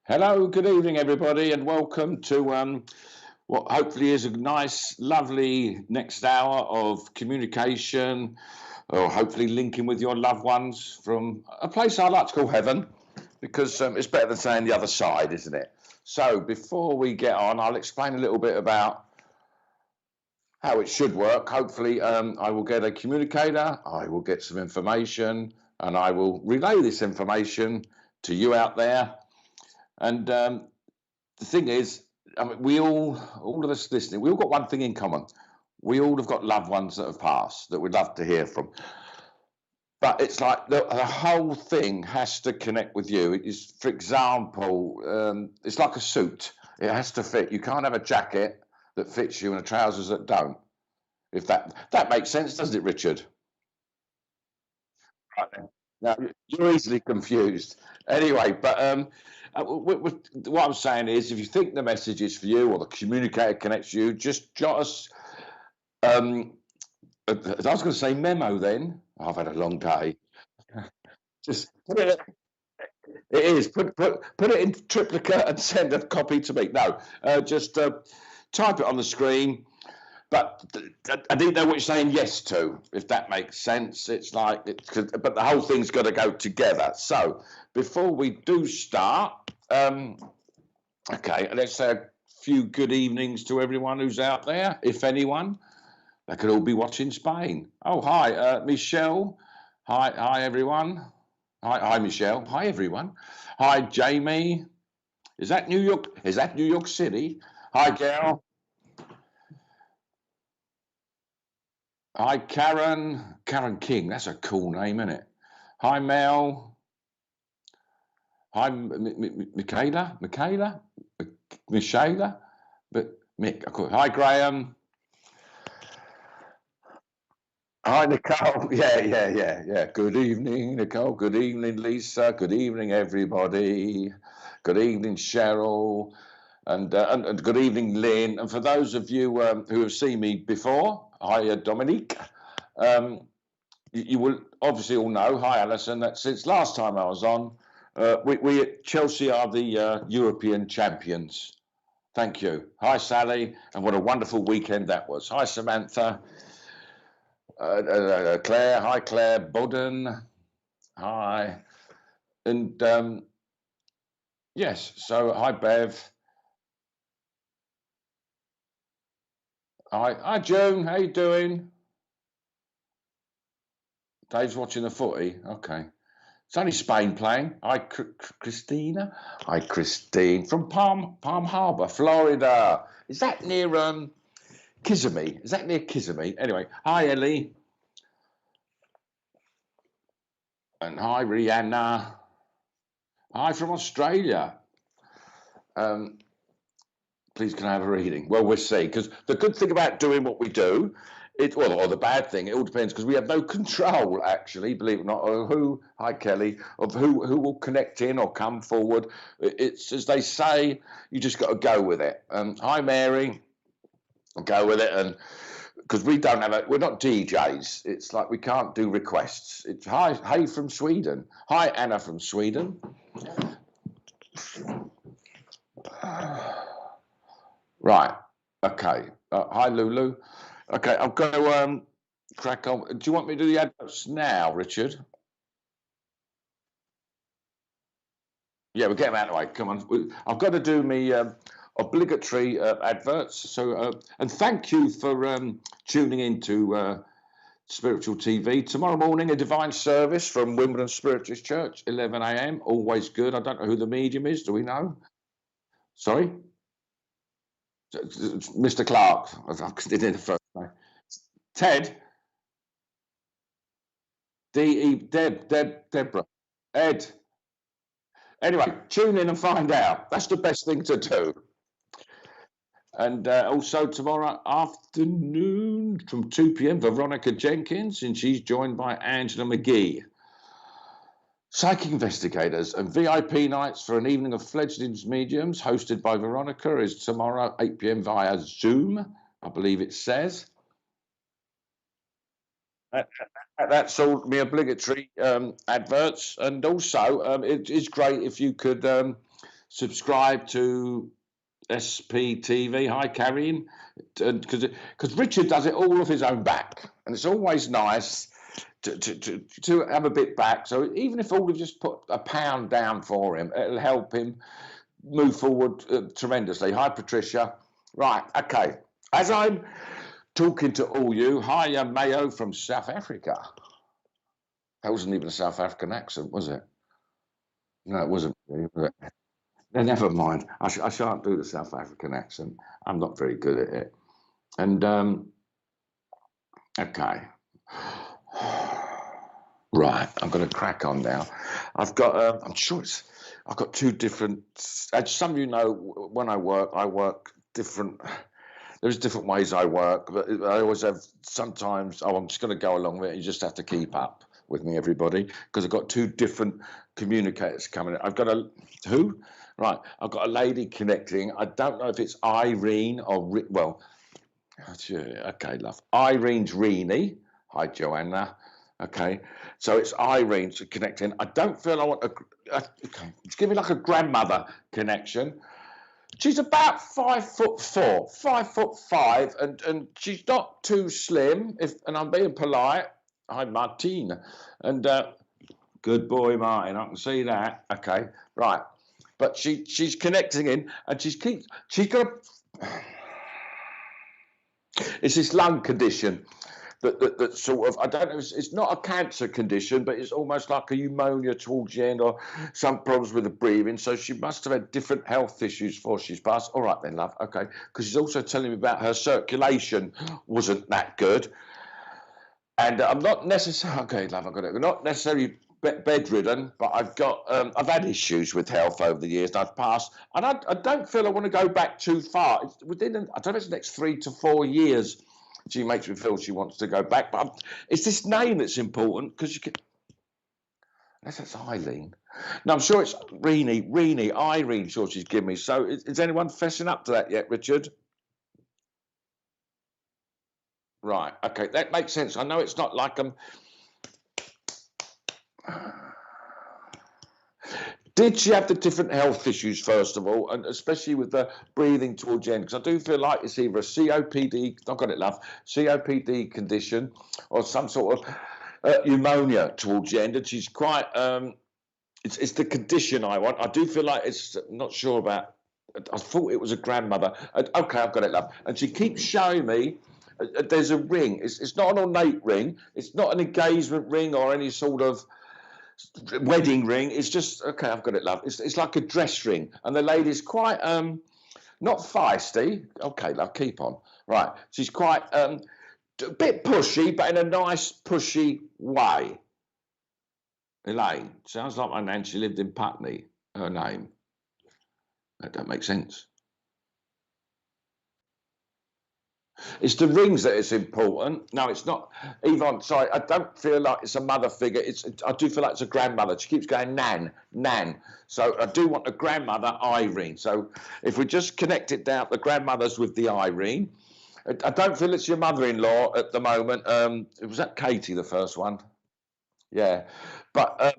Hello, good evening, everybody, and welcome to what hopefully is a nice, lovely next hour of communication, or hopefully linking with your loved ones from a place I like to call heaven, because it's better than saying the other side, isn't it? So, before we get on, I'll explain a little bit about how it should work. Hopefully, I will get a communicator, I will get some information, and I will relay this information to you out there. And the thing is, I mean, all of us listening, we all got one thing in common. We all have got loved ones that have passed that we'd love to hear from. But it's like the whole thing has to connect with you. It is, for example, it's like a suit. It has to fit. You can't have a jacket that fits you and a trousers that don't. If that makes sense, doesn't it, Richard? Right then. Now you're easily confused. Anyway, but what I'm saying is, if you think the message is for you or the communicator connects you, just jot us. Um, I was going to say memo. Then I've had a long day. Just put it. It is put it in triplicate and send a copy to me. No, just type it on the screen. But I didn't know what you're saying yes to, if that makes sense. It's like, but the whole thing's got to go together. So before we do start, okay, let's say a few good evenings to everyone who's out there, if anyone. They could all be watching Spain. Oh, hi, Michelle. Hi, everyone. Hi, Michelle. Hi, everyone. Hi, Jamie. Is that New York? Is that New York City? Hi, Gail. Hi, Karen. Karen King. That's a cool name, isn't it? Hi, Mel. Hi, Michaela. Michaela. Michaela. But Mick. Hi, Graham. Hi, Nicole. Yeah. Good evening, Nicole. Good evening, Lisa. Good evening, everybody. Good evening, Cheryl. And good evening, Lynn. And for those of you who have seen me before, hi, Dominique. You will obviously all know, hi, Alison, that since last time I was on, we at Chelsea are the European champions. Thank you. Hi, Sally. And what a wonderful weekend that was. Hi, Samantha. Claire. Hi, Claire. Bodden. Hi. And yes, so hi, Bev. Hi, June. How you doing? Dave's watching the footy. Okay. It's only Spain playing. Hi, Christina. Hi, Christine from Palm Harbor, Florida. Is that near Kissimmee? Is that near Kissimmee? Anyway, hi, Ellie. And hi, Rihanna. Hi from Australia. Please can I have a reading? Well, we'll see. Because the good thing about doing what we do, or the bad thing, it all depends because we have no control, actually, believe it or not, of who, hi Kelly, of who will connect in or come forward. It's as they say, you just got to go with it. Hi Mary, go with it, and because we don't have we're not DJs. It's like we can't do requests. It's hi, hey from Sweden. Hi Anna from Sweden. Right. Okay. Hi, Lulu. Okay, I'm going to crack on. Do you want me to do the adverts now, Richard? Yeah, we'll get them out of the way. Come on. I've got to do me obligatory adverts. So, and thank you for tuning in to Spiritual TV. Tomorrow morning, a divine service from Wimbledon Spiritualist Church, 11 a.m. Always good. I don't know who the medium is. Do we know? Sorry? Mr. Clark. I did it the first name. Ted. Deborah. Ed. Anyway, tune in and find out. That's the best thing to do. And also tomorrow afternoon from 2 p.m, Veronica Jenkins, and she's joined by Angela McGee. Psychic investigators and VIP nights for an evening of fledglings mediums hosted by Veronica is tomorrow 8 p.m. via Zoom, I believe it says. That's all my obligatory adverts, and also it is great if you could subscribe to SPTV. Hi, Carrie, because Richard does it all off his own back, and it's always nice to have a bit back. So even if all of just put £1 down for him, it'll help him move forward tremendously. Hi, Patricia. Right, okay. As I'm talking to all you, hi, Mayo from South Africa. That wasn't even a South African accent, was it? No, it wasn't. Was it? No, never mind. I shan't do the South African accent. I'm not very good at it. And okay. Right, I'm going to crack on now. I've got, I'm sure I've got two different, as some of you know, when I work different, there's different ways I work, but I always have sometimes, I'm just going to go along with it. You just have to keep up with me, everybody, because I've got two different communicators coming in. I've got who? Right, I've got a lady connecting. I don't know if it's Irene or, well, okay, love. Irene's Reenie. Hi, Joanna. Okay, so it's Irene connecting. I don't feel I want okay, it's giving me like a grandmother connection. She's about 5'4", 5'5", and she's not too slim. And I'm being polite. Hi, Martina, and good boy, Martin. I can see that. Okay, right, but she's connecting in, and she's got it's this lung condition. That sort of, I don't know, it's not a cancer condition, but it's almost like a pneumonia towards the end, or some problems with the breathing. So she must have had different health issues before she's passed. All right then, love, okay. Because she's also telling me about her circulation wasn't that good. And I'm not necessarily, okay, love, I've got it. Not necessarily bedridden, but I've had issues with health over the years, and I've passed. And I don't feel I want to go back too far. It's within, I don't know if it's the next 3 to 4 years. She makes me feel she wants to go back, but it's this name that's important, because you can. Unless that's Eileen. No, I'm sure it's Reenie, Irene. Sure, she's given me. So, is anyone fessing up to that yet, Richard? Right. Okay, that makes sense. I know it's not like Did she have the different health issues, first of all, and especially with the breathing towards the end? Because I do feel like it's either a COPD, I've got it, love, COPD condition, or some sort of pneumonia towards the end. And she's quite, it's the condition I want. I do feel like it's, not sure about, I thought it was a grandmother. Okay, I've got it, love. And she keeps showing me there's a ring. It's not an ornate ring. It's not an engagement ring or any sort of wedding ring. It's just, okay, I've got it, love. It's like a dress ring, and the lady's quite not feisty. Okay, love, keep on. Right, she's quite a bit pushy, but in a nice pushy way. Elaine sounds like my nan. She lived in Putney. Her name. That don't make sense. It's the rings that is important. No, it's not. Yvonne, sorry, I don't feel like it's a mother figure. I do feel like it's a grandmother. She keeps going, Nan, Nan. So I do want a grandmother, Irene. So if we just connect it down, the grandmother's with the Irene. I don't feel it's your mother-in-law at the moment. Was that Katie, the first one? Yeah. But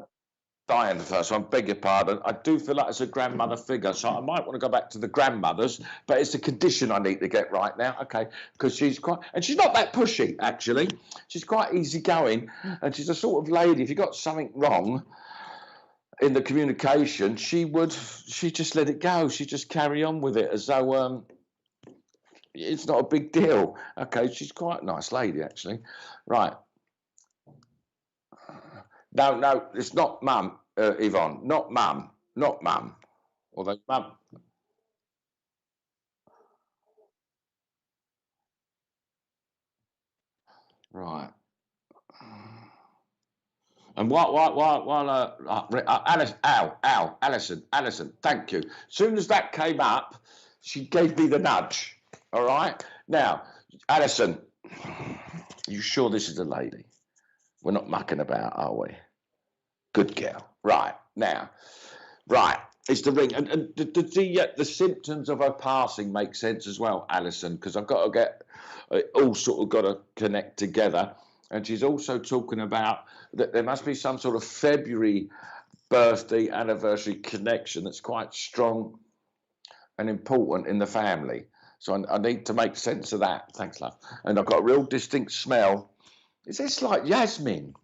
Diane, the first one, beg your pardon. I do feel like it's a grandmother figure, so I might want to go back to the grandmothers, but it's a condition I need to get right now, okay? Because she's quite, and she's not that pushy, actually. She's quite easygoing, and she's a sort of lady. If you got something wrong in the communication, she just let it go. She just carry on with it as though it's not a big deal. Okay, she's quite a nice lady, actually. Right. No, it's not mum, Yvonne. Not mum. Although mum. Right. And while Alice, Alison, thank you. As soon as that came up, she gave me the nudge. All right. Now, Alison, you sure this is a lady? We're not mucking about, are we? Good girl. Right. Now, right. It's the ring. And the symptoms of her passing make sense as well, Alison, because I've got to get all sort of got to connect together. And she's also talking about that there must be some sort of February birthday, anniversary connection that's quite strong and important in the family. So I need to make sense of that. Thanks, love. And I've got a real distinct smell. Is this like jasmine?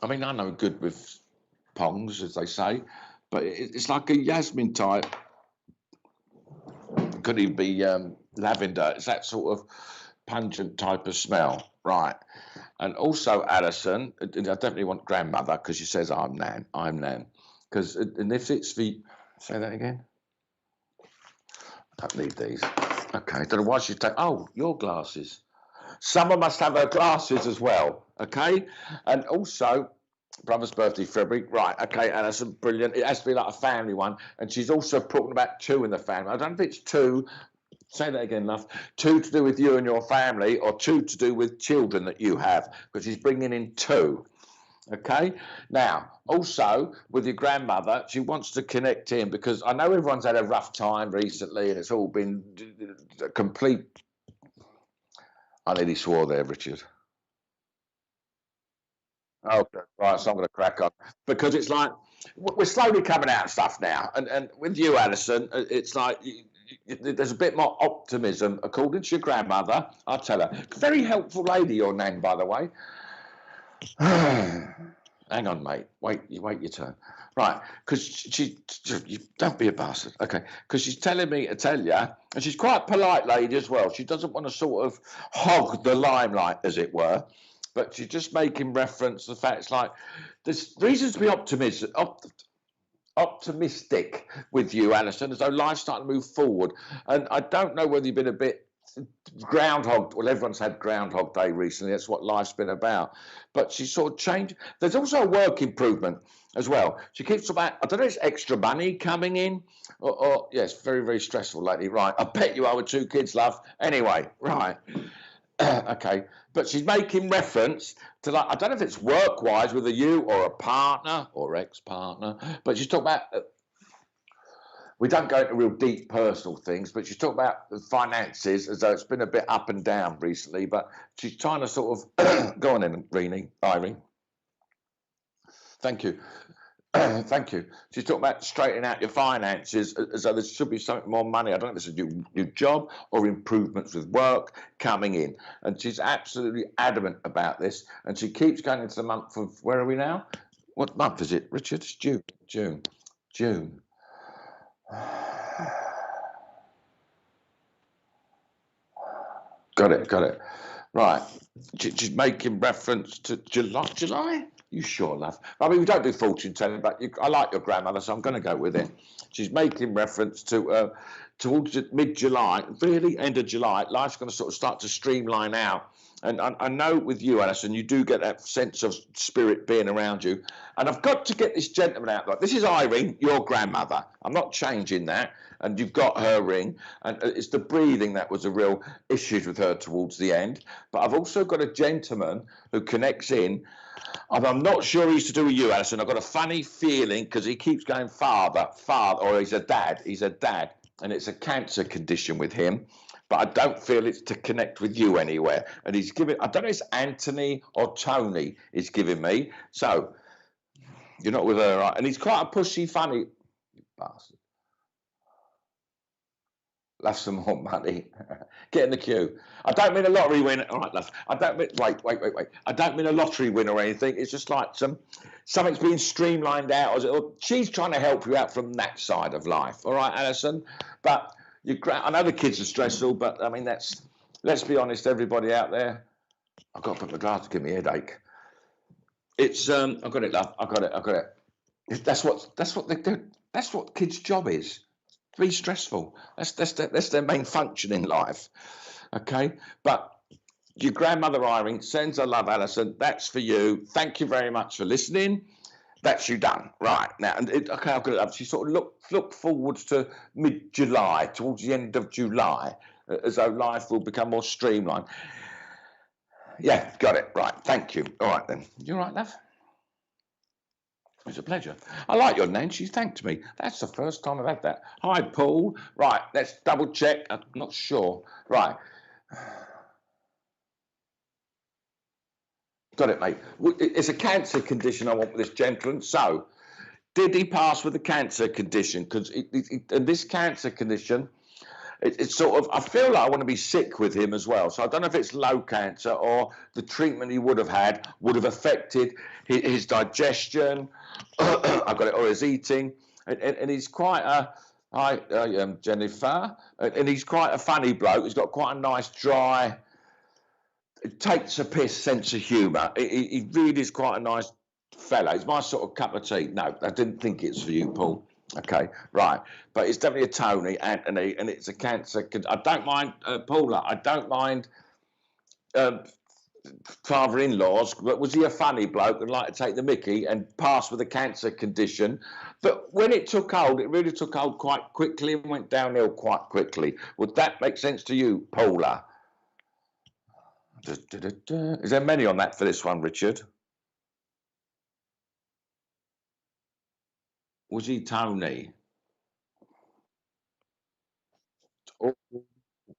I mean, I know good with pongs, as they say, but it's like a jasmine type. Could even be lavender. It's that sort of pungent type of smell, right? And also, Alison, I definitely want grandmother because she says I'm Nan. Because and if it's the, say that again. Don't need these. Okay, don't know why she take. Oh, your glasses. Someone must have her glasses as well. Okay, and also. Brother's birthday, February. Right, okay, Alison, brilliant. It has to be like a family one. And she's also talking about two in the family. I don't know if it's two, say that again, love. Two to do with you and your family, or two to do with children that you have, because she's bringing in two. Okay, now also with your grandmother, she wants to connect in because I know everyone's had a rough time recently and it's all been a complete. I nearly swore there, Richard. Okay, right, so I'm going to crack on because it's like we're slowly coming out of stuff now, and with you, Alison, it's like there's a bit more optimism, according to your grandmother. I'll tell her, very helpful lady, your Nan, by the way. Hang on, mate. Wait your turn. Right, because you don't be a bastard. Okay, because she's telling me to tell you, and she's quite a polite lady as well. She doesn't want to sort of hog the limelight, as it were. But she's just making reference to the fact it's like there's reasons to be optimistic with you, Alison, as though life's starting to move forward. And I don't know whether you've been a bit groundhog. Well, everyone's had Groundhog Day recently. That's what life's been about. But she's sort of changed. There's also a work improvement as well. She keeps talking about, I don't know, it's extra money coming in. Or yes, very, very stressful lately. Right. I bet you are with two kids, love. Anyway, right. Okay, but she's making reference to, like, I don't know if it's work-wise with a you or a partner or ex-partner, but she's talking about, we don't go into real deep personal things, but she's talking about the finances as though it's been a bit up and down recently, but she's trying to sort of, go on in, Irene. Thank you. Thank you. She's talking about straightening out your finances as though there should be something more money. I don't know if it's a new job or improvements with work coming in. And she's absolutely adamant about this. And she keeps going into the month of, where are we now? What month is it, Richard? It's June. Got it. Right. She's making reference to July? You sure, love? I mean, we don't do fortune telling, but I like your grandmother, so I'm going to go with it. She's making reference to towards mid-July, really end of July, life's going to sort of start to streamline out. And I know with you, Alison, you do get that sense of spirit being around you. And I've got to get this gentleman out. Like, this is Irene, your grandmother. I'm not changing that. And you've got her ring. And it's the breathing that was a real issue with her towards the end. But I've also got a gentleman who connects in. And I'm not sure he's to do with you, Alison. I've got a funny feeling because he keeps going father, or he's a dad. And it's a cancer condition with him. But I don't feel it's to connect with you anywhere. And he's giving, I don't know if it's Anthony or Tony he's giving me. So, you're not with her, right? And he's quite a pushy, funny bastard. Love some more money. Get in the queue. I don't mean a lottery win. All right, love. I don't mean, wait. I don't mean a lottery win or anything. It's just like something's being streamlined out. Or she's trying to help you out from that side of life. All right, Alison? But I know the kids are stressful, but I mean, let's be honest, everybody out there. I've got to put my glasses to give me a headache. It's I've got it, love. I've got it. That's what they do. That's what kids' job is. To be stressful. That's their main function in life. Okay, but your grandmother Irene sends her love, Alison. That's for you. Thank you very much for listening. That's you done. Right. Now, and okay, I've got it up. She sort of look forwards to mid-July, towards the end of July, as though life will become more streamlined. Yeah, got it. Right. Thank you. All right, then. You all right, love? It's a pleasure. I like your name. She thanked me. That's the first time I've had that. Hi, Paul. Right. Let's double check. I'm not sure. Right. Got it, mate. It's a cancer condition I want with this gentleman. So, did he pass with a cancer condition? Because this cancer condition, it's sort of, I feel like I want to be sick with him as well. So I don't know if it's low cancer or the treatment he would have had would have affected his digestion. I got it, or his eating. And he's quite a, hi, Jennifer. And he's quite a funny bloke. He's got quite a nice, dry, it takes a piss sense of humour. He really is quite a nice fella. It's my sort of cup of tea. No, I didn't think it's for you, Paul. Okay, right. But it's definitely a Tony, Anthony, and it's a cancer. I don't mind, Paula, I don't mind father-in-laws, but was he a funny bloke and like to take the mickey and pass with a cancer condition? But when it took hold, it really took hold quite quickly and went downhill quite quickly. Would that make sense to you, Paula? Is there many on that for this one, Richard? Was he Tony? All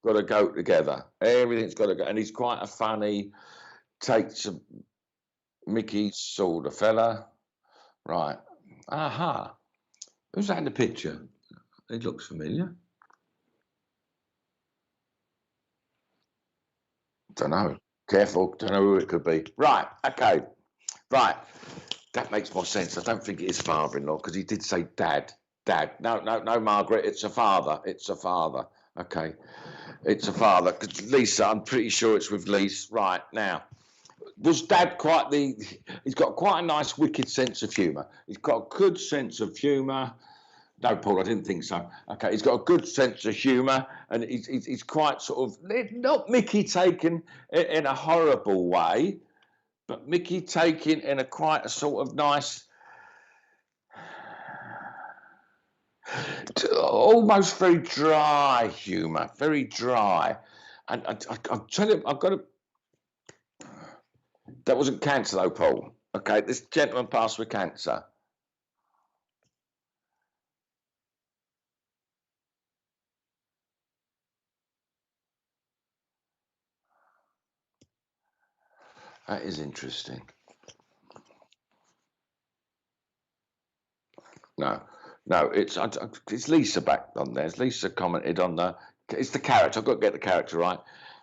got to go together. Everything's got to go. And he's quite a funny, takes a Mickey sort of fella. Right. Aha. Who's that in the picture? It looks familiar. Don't know. Careful. Don't know who it could be. Right. Okay. Right. That makes more sense. I don't think it is father-in-law because he did say dad. Dad. No, no, no, Margaret. It's a father. It's a father. Okay. It's a father. Because Lisa, I'm pretty sure it's with Lisa. Right. Now, was Dad quite the... He's got quite a nice, wicked sense of humour. He's got a good sense of humour. No, Paul, I didn't think so. Okay, he's got a good sense of humour, and he's quite sort of... Not Mickey taken in a horrible way, but Mickey taken in a quite a sort of nice... almost very dry humour, very dry. And I'll tell you, I've got to... That wasn't cancer though, Paul. Okay, this gentleman passed with cancer. That is interesting. No, no, it's Lisa back on there. Lisa commented on it's the character. I've got to get the character right.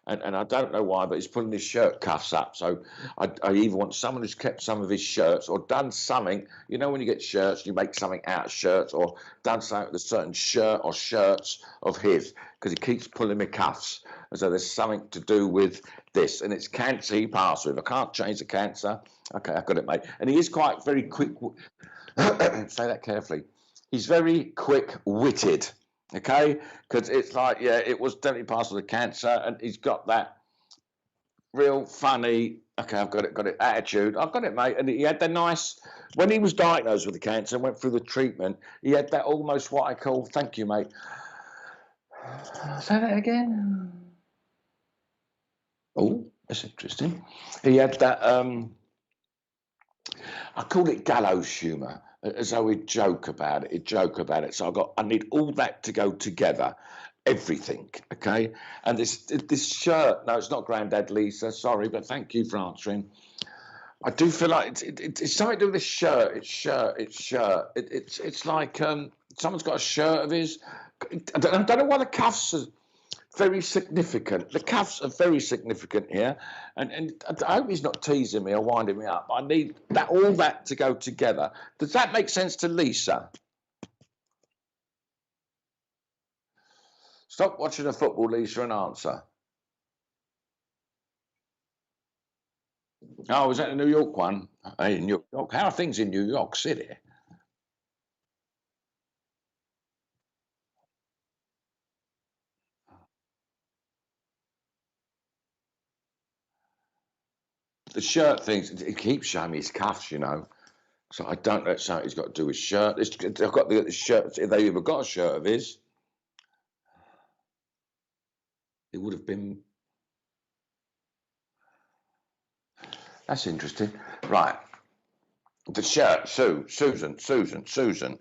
And I don't know why, but he's pulling his shirt cuffs up. So I either want someone who's kept some of his shirts or done something. You know, when you get shirts, you make something out of shirts or done something with a certain shirt or shirts of his because he keeps pulling my cuffs. And so there's something to do with this. And it's cancer he passed with. I can't change the cancer. Okay, I've got it, mate. And he is quite very quick. Say that carefully. He's very quick-witted. Okay, because it's like, yeah, it was definitely passed with cancer, and he's got that real funny. Okay, I've got it. Attitude, I've got it, mate. And he had the nice when he was diagnosed with the cancer and went through the treatment. He had that almost what I call, thank you, mate. Say that again. Oh, that's interesting. He had that. I call it gallows humour, as though he'd joke about it. He'd joke about it. So I need all that to go together, everything, okay? And this shirt, no, it's not Grandad Lisa, sorry, but thank you for answering. I do feel like it's something to do with this shirt. It's shirt. It's like someone's got a shirt of his. I don't know why the cuffs are very significant. The cuffs are very significant here, and I hope he's not teasing me or winding me up. I need all that to go together. Does that make sense to Lisa? Stop watching the football, Lisa, and answer. Oh, was that the New York one? Hey, New York. How are things in New York City? The shirt things, it keeps showing me his cuffs, you know. So I don't know something he's got to do with shirt. I've got the shirt. If they ever got a shirt of his, it would have been. That's interesting. Right. The shirt, Susan.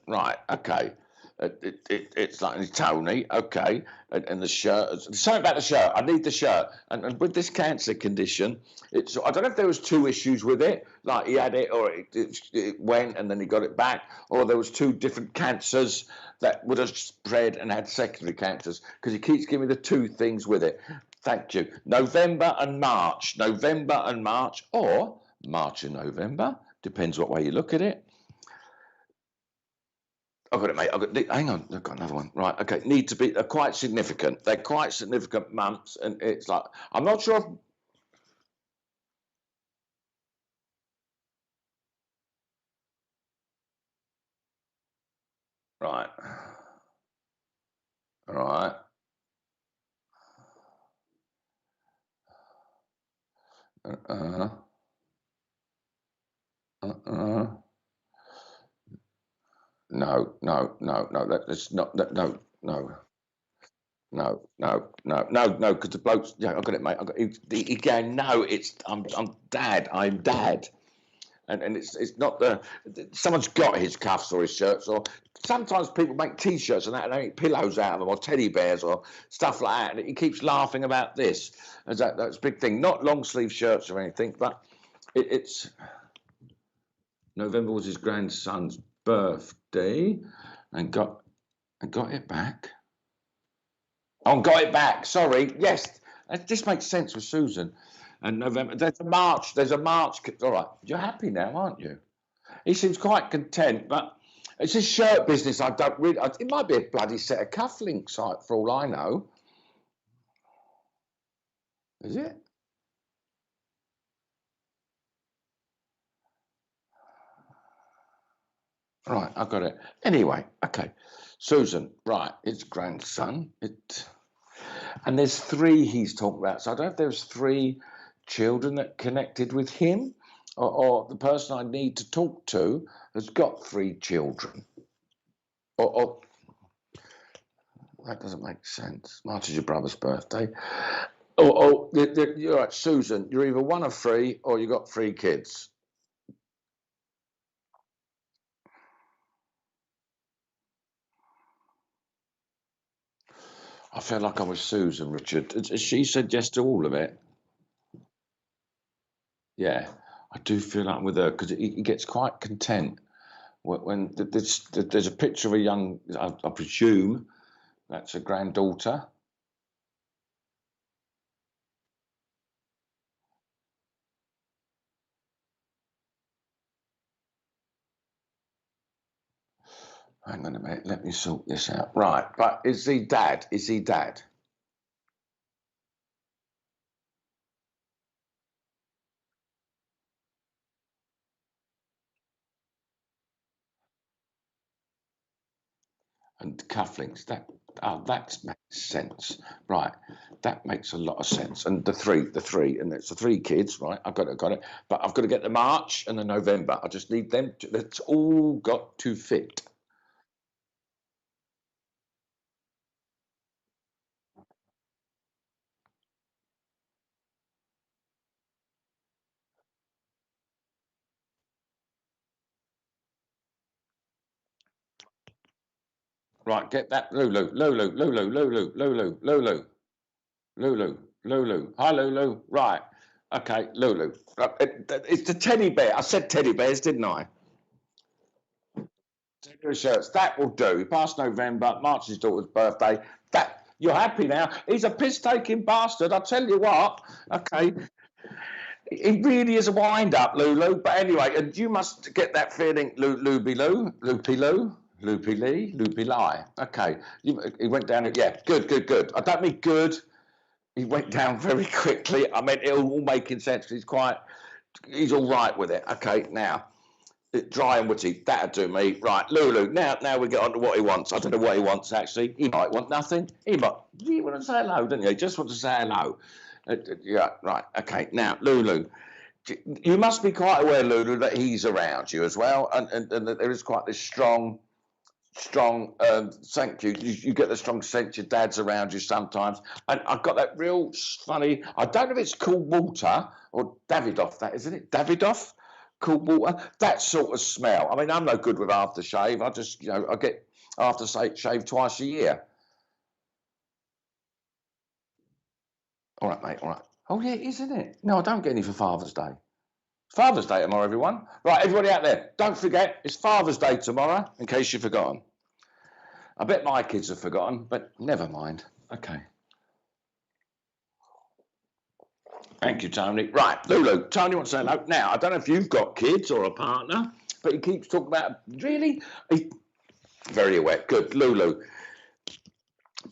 Right. Okay. It's like Tony, okay, and the shirt. Something about the shirt. I need the shirt. And with this cancer condition, it's. I don't know if there was two issues with it, like he had it, or it went and then he got it back, or there was two different cancers that would have spread and had secondary cancers, because he keeps giving me the two things with it. Thank you. November and March. November and March, or March and November, depends what way you look at it. I've got it, mate. Hang on, I've got another one. Right, okay. Need to be. They're quite significant. They're quite significant months, and it's like I'm not sure. Right, right. Uh, uh, no. That's not. No, no. No, because the blokes. Yeah, I got it, mate. I got. He going. No, it's. I'm dad. I'm dad. And it's not the someone's got his cuffs or his shirts, or sometimes people make t-shirts and that and they make pillows out of them, or teddy bears or stuff like that, and he keeps laughing about this as that's a big thing. Not long sleeve shirts or anything, but it's November was his grandson's birthday, and got it back. Oh, got it back. Sorry, yes, this makes sense with Susan. And November, there's a March. All right, you're happy now, aren't you? He seems quite content, but it's his shirt business. I don't really. It might be a bloody set of cufflinks, for all I know. Is it? Right, I got it. Anyway, okay. Susan, right, it's grandson. And there's three he's talking about. So I don't know if there's three children that connected with him, or the person I need to talk to has got three children. Or that doesn't make sense. March is your brother's birthday. You're right, Susan. You're either one of three or you got three kids. I feel like I'm with Susan, Richard. She said yes to all of it. Yeah, I do feel like I'm with her because he gets quite content when there's a picture of a young. I presume that's a granddaughter. Hang on a minute. Let me sort this out. Right, but is he dad? Is he dad? And cufflinks. That makes sense, right? That makes a lot of sense. And the three, and it's the three kids, right? Got it. But I've got to get the March and the November. I just need them. That's all got to fit. Right, get that Lulu. Hi, Lulu. Right. Okay, Lulu. It's the teddy bear. I said teddy bears, didn't I? Teddy shirts. That will do. Past November, March his daughter's birthday. That you're happy now. He's a piss taking bastard. I tell you what. Okay. He really is a wind up, Lulu. But anyway, and you must get that feeling, Loopy Lou. Loopy Lee, Loopy Lie. Okay, he went down. Yeah, good. I don't mean good. He went down very quickly. I mean, it'll all making sense. He's all right with it. Okay, now dry and witty. That'll do me. Right, Lulu. Now we get on to what he wants. I don't know what he wants actually. He might want nothing. He want to say hello, don't you? He just want to say hello. Yeah, right. Okay, now Lulu. You must be quite aware, Lulu, that he's around you as well, and that there is quite this strong thank you. You get the strong sense your dad's around you sometimes, and I've got that real funny. I don't know if it's called Walter or Davidoff. That isn't it, Davidoff? Called water. That sort of smell. I mean, I'm no good with aftershave. I just, I get after shave twice a year. All right, mate. All right. Oh yeah, isn't it? No, I don't get any for Father's Day. Father's Day tomorrow, everyone. Right, everybody out there, don't forget, it's Father's Day tomorrow, in case you've forgotten. I bet my kids have forgotten, but never mind. Okay. Thank you, Tony. Right, Lulu. Tony wants to say hello. Now, I don't know if you've got kids or a partner, but he keeps talking about, really? He's very aware. Good. Lulu,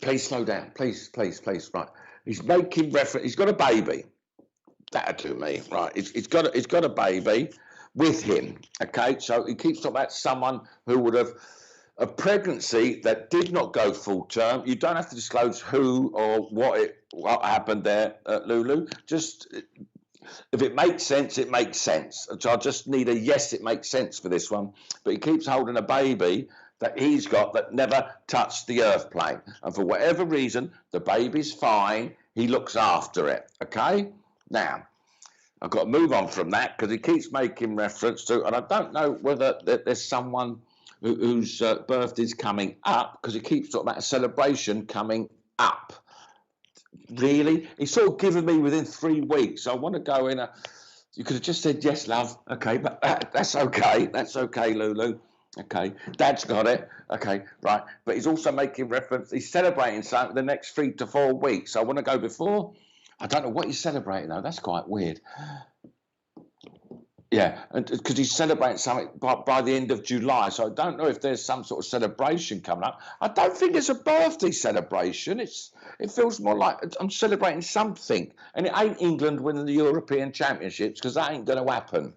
please slow down. Please, please, please. Right. He's making reference. He's got a baby. That'll do me. Right. He's got a baby with him. Okay. So he keeps talking about someone who would have a pregnancy that did not go full term. You don't have to disclose who or what happened there, Lulu. Just if it makes sense, it makes sense. So I just need a yes, it makes sense for this one. But he keeps holding a baby that he's got that never touched the earth plane. And for whatever reason, the baby's fine. He looks after it. Okay? Now, I've got to move on from that because he keeps making reference to, and I don't know whether there's someone whose birthday's coming up because he keeps talking about a celebration coming up. Really? He's sort of given me within 3 weeks. I want to go in you could have just said yes, love. Okay, but that's okay. That's okay, Lulu. Okay, Dad's got it. Okay, right. But he's also making reference, he's celebrating something the next 3 to 4 weeks. I want to go before. I don't know what he's celebrating, though. That's quite weird. Yeah, because he's celebrating something by the end of July. So I don't know if there's some sort of celebration coming up. I don't think it's a birthday celebration. It feels more like I'm celebrating something. And it ain't England winning the European Championships because that ain't going to happen.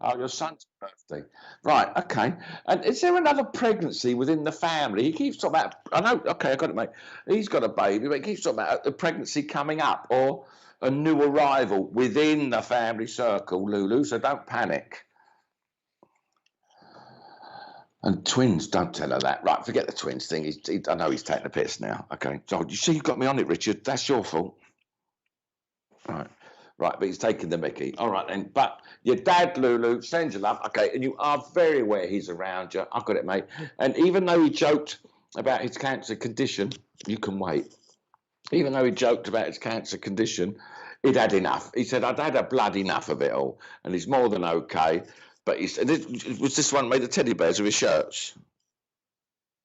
Oh, your son's birthday. Right, okay. And is there another pregnancy within the family? He keeps talking about, I know, okay, I got it, mate. He's got a baby, but he keeps talking about the pregnancy coming up or a new arrival within the family circle, Lulu, so don't panic. And twins, don't tell her that. Right, forget the twins thing. I know he's taking the piss now. Okay, so you see you got me on it, Richard. That's your fault. Right. Right, but he's taking the mickey. All right, then. But your dad, Lulu, sends you love. Okay, and you are very aware he's around you. I've got it, mate. And even though he joked about his cancer condition, you can wait. Even though he joked about his cancer condition, he'd had enough. He said, I'd had a blood enough of it all. And he's more than okay. But he said, was this one made of teddy bears with his shirts?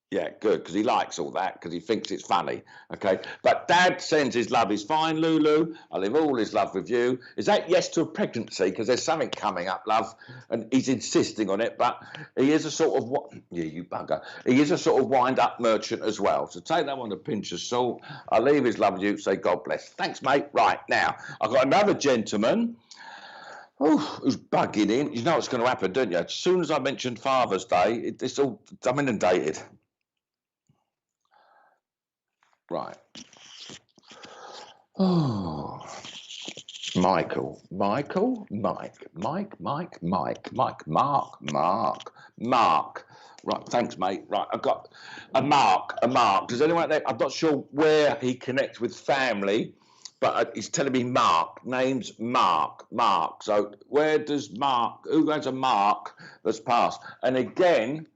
Yeah, good, because he likes all that, because he thinks it's funny. Okay, but Dad sends his love. He's fine, Lulu. I live all his love with you. Is that yes to a pregnancy? Because there's something coming up, love, and he's insisting on it. But he is a sort of yeah, you bugger. He is a sort of wind-up merchant as well. So take that one a pinch of salt. I leave his love with you. Say God bless. Thanks, mate. Right now, I've got another gentleman. Who's bugging in? You know what's going to happen, don't you? As soon as I mentioned Father's Day, I'm inundated. Right. Oh, Michael, Mike, Mark. Right, thanks, mate. Right, I've got a Mark. Does anyone out there? I'm not sure where he connects with family, but he's telling me Mark. Name's Mark. So where does Mark? Who has a Mark that's passed? And again,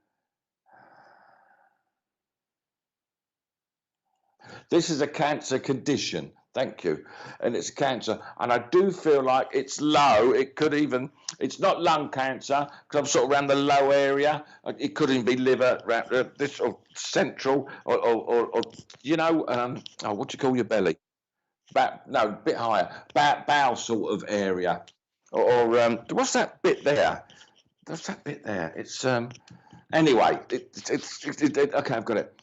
this is a cancer condition. Thank you. And it's cancer. And I do feel like it's low. It's not lung cancer, because I'm sort of around the low area. It could even be liver, this or central, or what do you call your belly? No, a bit higher. Bowel sort of area. Or what's that bit there? What's that bit there? It's, anyway, okay, I've got it.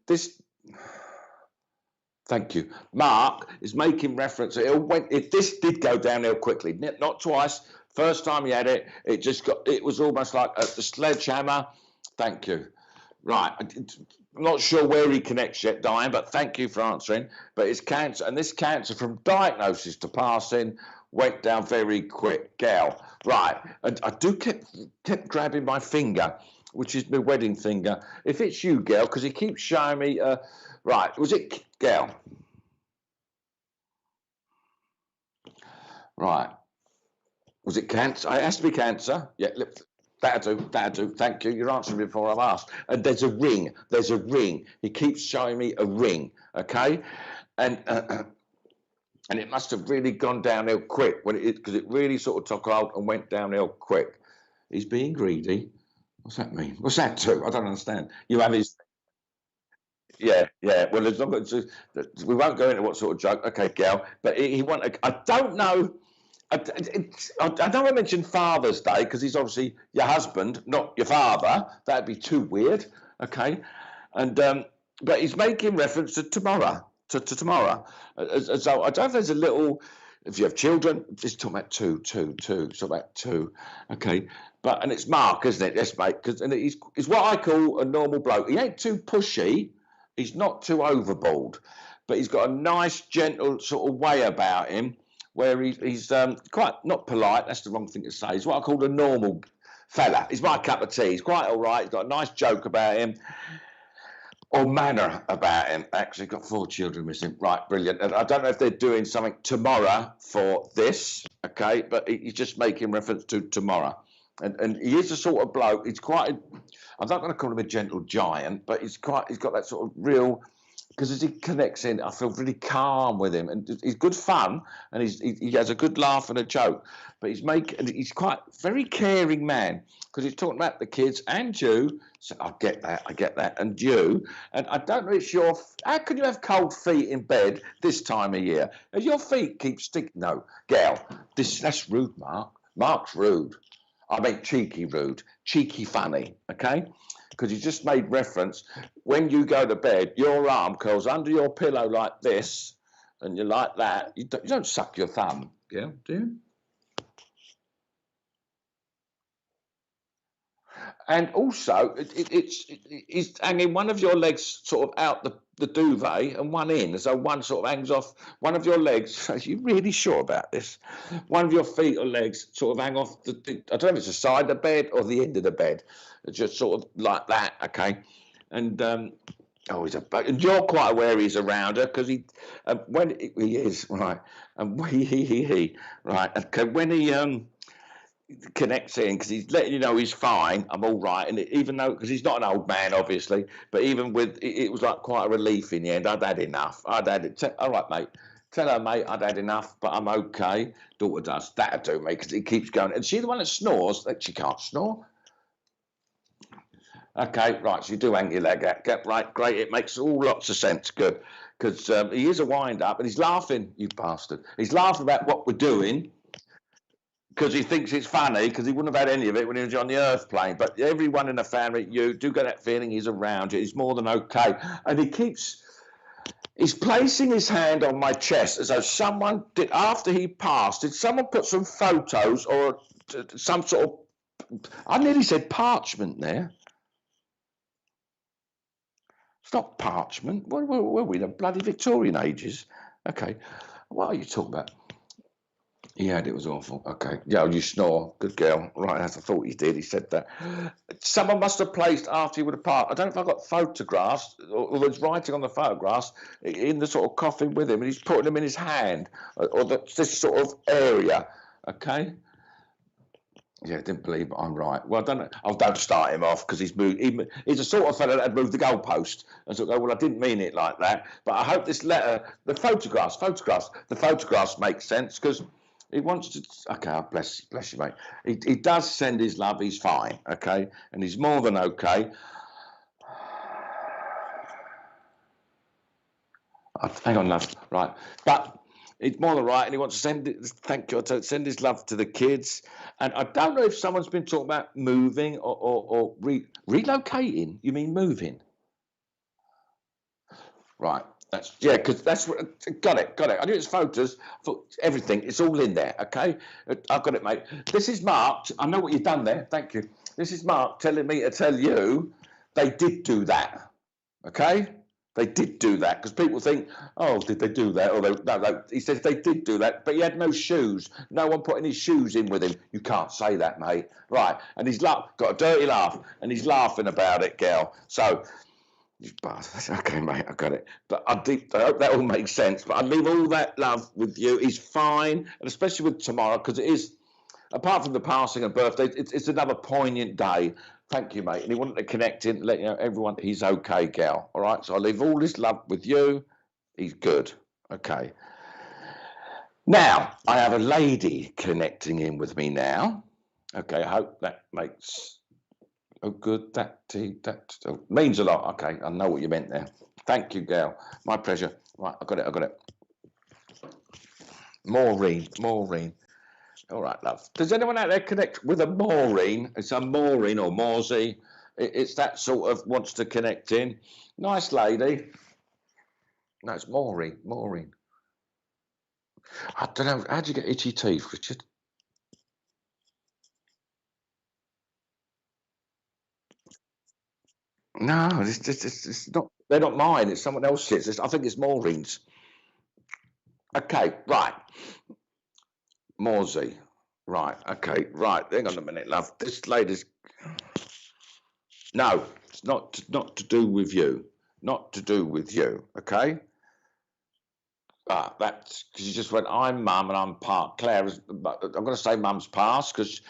This. Thank you. Mark is making reference. This did go downhill quickly, not twice. First time he had it, it was almost like a sledgehammer. Thank you. Right. I'm not sure where he connects yet, Diane, but thank you for answering. But it's cancer, and this cancer from diagnosis to passing went down very quick. Gal. Right. And I kept grabbing my finger, which is my wedding finger. If it's you, Gail, because he keeps showing me. Right. Was it Gail? Right. Was it cancer? It has to be cancer. Yeah. That'll do. Thank you. You're answering before I've asked. And there's a ring. He keeps showing me a ring. Okay, and it must have really gone downhill quick because it really sort of took hold and went downhill quick. He's being greedy. What's that mean? What's that do? I don't understand. You have his. Yeah. Well, as long as we won't go into what sort of joke. Okay, Gail. But he wanted. I don't know. I know I mentioned Father's Day because he's obviously your husband, not your father. That'd be too weird. Okay, and but he's making reference to tomorrow. To tomorrow. So I don't know if there's a little. If you have children, it's talking about two. It's about two. Okay, and it's Mark, isn't it? Yes, mate. And he's what I call a normal bloke. He ain't too pushy. He's not too overboard, but he's got a nice, gentle sort of way about him where he's quite not polite. That's the wrong thing to say. He's what I call a normal fella. He's my cup of tea. He's quite all right. He's got a nice joke about him. Or manner about him. Actually, got 4 children with him. Right, brilliant. And I don't know if they're doing something tomorrow for this, okay, but he's just making reference to tomorrow. And he is a sort of bloke. He's quite, I'm not going to call him a gentle giant, but he's got that sort of real, because as he connects in, I feel really calm with him. And he's good fun, and he has a good laugh and a joke. But he's quite very caring man, because he's talking about the kids and you. So I get that, and you. And I don't know, how can you have cold feet in bed this time of year? And your feet keep sticking. No, Gail, that's rude, Mark. Mark's rude. I mean, cheeky rude, cheeky funny, okay? Because you just made reference, when you go to bed, your arm curls under your pillow like this, and you're like that. You don't suck your thumb, yeah, do you? And also, it's hanging one of your legs sort of out the duvet and one in. So one sort of hangs off one of your legs. Are you really sure about this? One of your feet or legs sort of hang off I don't know if it's the side of the bed or the end of the bed. It's just sort of like that, okay? And and you're quite aware he's around her because when he is, right, and he right, okay, when he connects in, because he's letting you know he's fine, I'm all right, and even though, because he's not an old man obviously, but even with it was like quite a relief in the end. I'd had enough. I'd had it. All right, mate, tell her, mate, I'd had enough, but I'm okay. Daughter does. That'll do, mate, because it keeps going. And she's the one that snores. That she can't snore. Okay, right, so you do hang your leg out. Right, great, it makes all lots of sense. Good, because he is a wind up, and he's laughing, you bastard, he's laughing about what we're doing because he thinks it's funny, because he wouldn't have had any of it when he was on the earth plane. But everyone in the family, you do get that feeling he's around you. He's more than okay. And he's placing his hand on my chest as though someone did, after he passed, did someone put some photos or some sort of, I nearly said parchment there. It's not parchment. Were we in the bloody Victorian ages? Okay. What are you talking about? Yeah, it was awful. Okay. Yeah, you snore. Good girl. Right, as I thought he did. He said that. Someone must have placed after he would have passed. I don't know if I got photographs or there's writing on the photographs in the sort of coffin with him, and he's putting them in his hand or this sort of area. Okay. Yeah, I didn't believe I'm right. Well, I don't know. I don't start him off because he's moved. He's a sort of fellow that had moved the goalpost. And so, well, I didn't mean it like that. But I hope this letter, the photographs make sense because he wants to. Okay, bless you, mate. He does send his love. He's fine, okay, and he's more than okay. Hang on, love. Right, but it's more than right, and he wants to send his love to the kids. And I don't know if someone's been talking about moving or relocating. You mean moving? Right. Because that's what. Got it. I knew it's photos for everything. It's all in there. Okay, I've got it, mate. This is Mark. I know what you've done there. Thank you. This is Mark telling me to tell you they did do that. Okay, they did do that because people think, oh, did they do that? Or no. He says they did do that, but he had no shoes. No one put any shoes in with him. You can't say that, mate. Right? And he's got a dirty laugh, and he's laughing about it, girl. So. Okay, mate, I got it. But I hope that all makes sense. But I leave all that love with you. He's fine, and especially with tomorrow, because it is apart from the passing and birthday, it's another poignant day. Thank you, mate. And he wanted to connect in, let you know, everyone, he's okay, gal. All right. So I leave all this love with you. He's good. Okay. Now, I have a lady connecting in with me now. Okay. I hope that makes. Oh, good. That means a lot. Okay. I know what you meant there. Thank you, gal. My pleasure. Right. I got it. Maureen. All right, love. Does anyone out there connect with a Maureen? It's a Maureen or Morsey. It's that sort of wants to connect in. Nice lady. No, it's Maureen. I don't know. How'd you get itchy teeth, Richard? No, it's not. They're not mine. It's someone else's. I think it's Maureen's. Okay, right. Morsey. Right. Okay. Right. Hang on a minute, love. This lady's. No, it's not to do with you. Not to do with you. Okay. That's because you just went. I'm mum and I'm part. Claire is. I'm going to say mum's past because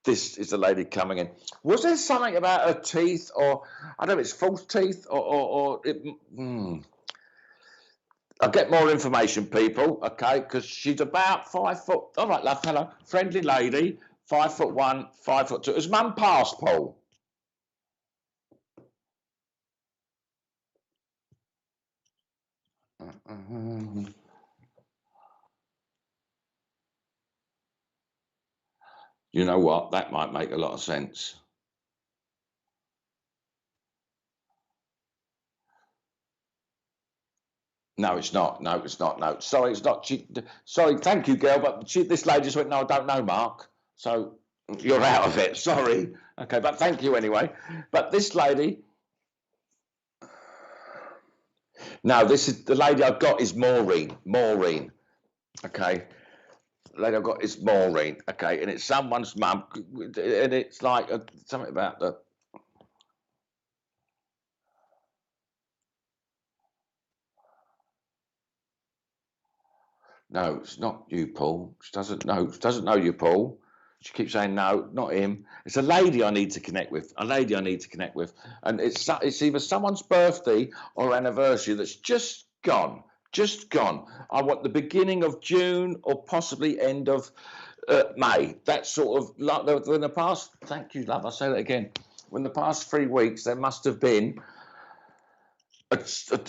this is the lady coming in. Was there something about her teeth, or I don't know if it's false teeth, or it? I'll get more information, people. Okay, because she's about 5 foot. All right, love. Hello, friendly lady. 5'1", 5'2". Has mum passed, Paul? You know what? That might make a lot of sense. No, it's not. No, it's not. No, sorry, it's not. Sorry, thank you, girl, but this lady just went. No, I don't know, Mark. So you're out of it. Sorry. Okay, but thank you anyway. But this lady. No, this is the lady I've got is Maureen. Maureen. Okay. The lady I've got is Maureen. Okay, and it's someone's mum, and it's like something about the. No, it's not you, Paul. She doesn't know. She doesn't know you, Paul. She keeps saying no, not him. It's a lady I need to connect with. A lady I need to connect with, and it's either someone's birthday or anniversary that's just gone. Just gone. I want the beginning of June or possibly end of May. That sort of like in the past. Thank you, love. I'll say that again. In the past 3 weeks, there must have been a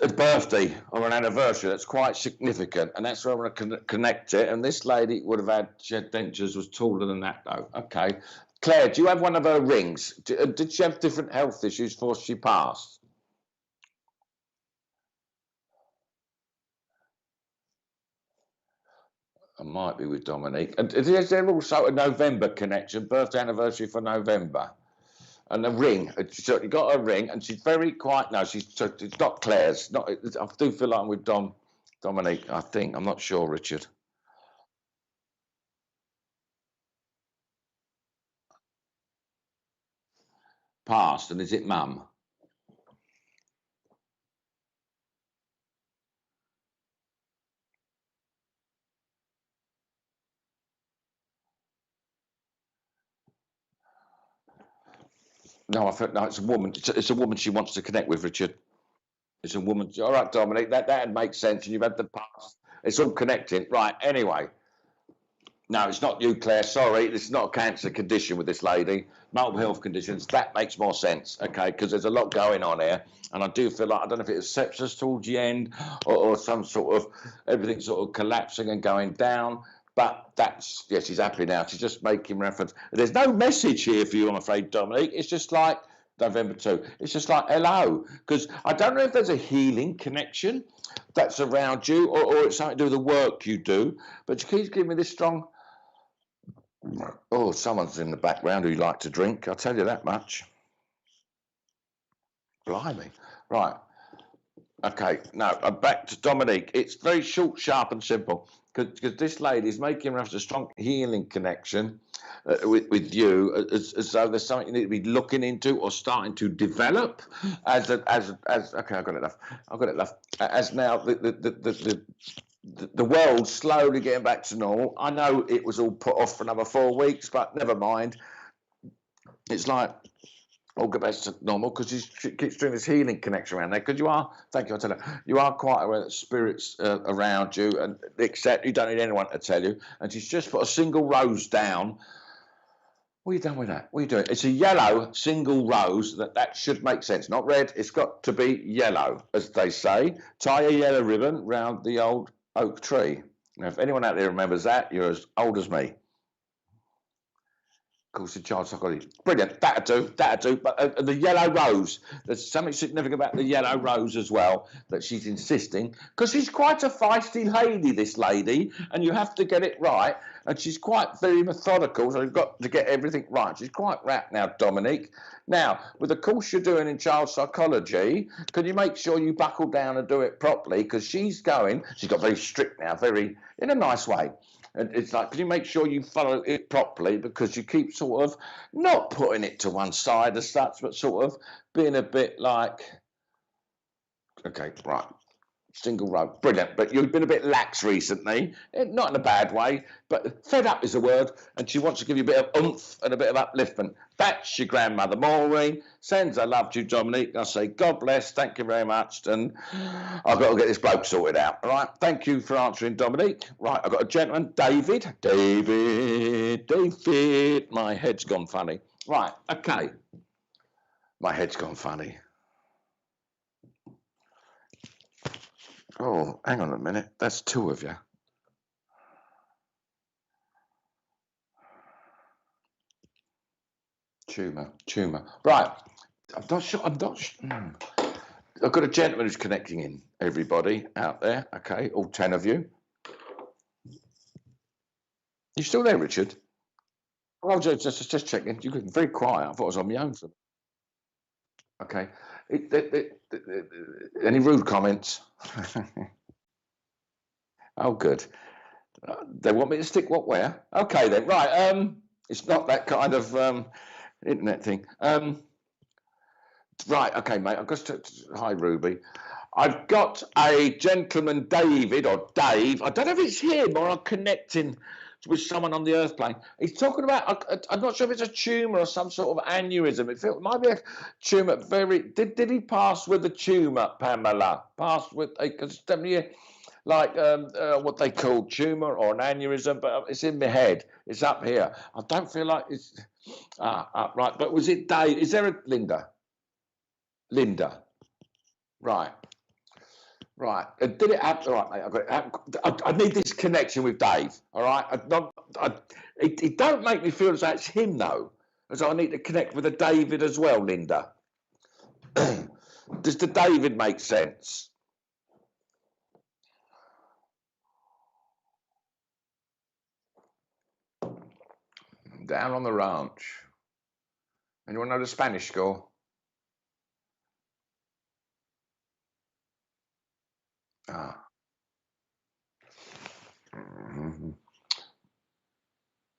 birthday or an anniversary that's quite significant, and that's where I'm going to connect it. And this lady would have had, she had dentures, was taller than that though. Okay, Claire, do you have one of her rings? Did she have different health issues before she passed? I might be with Dominique. And is there also a November connection, birthday anniversary for November? And a ring. She's certainly got a ring, and she's very quiet. No, it's not Claire's. Not. I do feel like I'm with Dominique. I think I'm not sure, Richard. Passed, and is it Mum? No, I thought no. It's a woman. It's a woman she wants to connect with, Richard. It's a woman. All right, Dominic. That makes sense. And you've had the past. It's all connecting, right? Anyway, no, it's not you, Claire. Sorry, this is not a cancer condition with this lady. Multiple health conditions. That makes more sense, okay? Because there's a lot going on here, and I do feel like I don't know if it was sepsis towards the end or some sort of everything sort of collapsing and going down. But that's yeah, she's happy now. She's just making reference. There's no message here for you, I'm afraid, Dominic. It's just like November 2. It's just like hello, because I don't know if there's a healing connection that's around you, or it's something to do with the work you do. But she keeps giving me this strong. Oh, someone's in the background who like to drink. I'll tell you that much. Blimey. Right. Okay. Now, I'm back to Dominique. It's very short, sharp, and simple. Because this lady is making reference to a strong healing connection with you, as though there's something you need to be looking into or starting to develop. As okay, I got it, love. I got it, love. As now the the world's slowly getting back to normal. I know it was all put off for another 4 weeks, but never mind. It's like all get back to normal because she keeps doing this healing connection around there. Because you are, thank you, I tell you, you are quite aware that spirits around you, and except you don't need anyone to tell you. And she's just put a single rose down. What are you done with that? What are you doing? It's a yellow single rose. That should make sense. Not red. It's got to be yellow, as they say. Tie a yellow ribbon round the old oak tree. Now, if anyone out there remembers that, you're as old as me. Of course, the child psychology. Brilliant. That'll do. But the yellow rose, there's something significant about the yellow rose as well that she's insisting, because she's quite a feisty lady, this lady, and you have to get it right. And she's quite very methodical, so you've got to get everything right. She's quite rapt now, Dominique. Now, with the course you're doing in child psychology, can you make sure you buckle down and do it properly? Because she's got very strict now, very, in a nice way. And it's like, can you make sure you follow it properly? Because you keep sort of not putting it to one side as such, but sort of being a bit like, okay, right, single row, brilliant. But you've been a bit lax recently, not in a bad way, but fed up is the word. And she wants to give you a bit of oomph and a bit of upliftment. That's your grandmother, Maureen. Sends her love to you, Dominique. I say, God bless, thank you very much. And I've got to get this bloke sorted out. All right, thank you for answering, Dominique. Right, I've got a gentleman, David. My head's gone funny. Right, okay. My head's gone funny. Oh, hang on a minute. That's two of you. Tumour. Right. I'm not sure. I've got a gentleman who's connecting in, everybody out there. Okay, all 10 of you. You still there, Richard? Oh, just checking. You're very quiet. I thought I was on my own. Okay. Any rude comments? Oh, good. They want me to stick what where? Okay then. Right. It's not that kind of internet thing. Right. Okay, mate. I've got hi, Ruby. I've got a gentleman, David or Dave. I don't know if it's him or I'm connecting with someone on the earth plane. He's talking about, I'm not sure if it's a tumour or some sort of aneurysm. It might be a tumour. Did he pass with a tumour, Pamela? Passed with, because it's definitely like what they call tumour or an aneurysm, but it's in my head. It's up here. I don't feel like it's, right. But was it Dave? Is there a Linda? Linda. Right. Right. Did it happen? All right, mate. I need this connection with Dave. All right. It don't make me feel as though it's him though, as I need to connect with a David as well, Linda. Does the David make sense? Down on the ranch. Anyone know the Spanish score?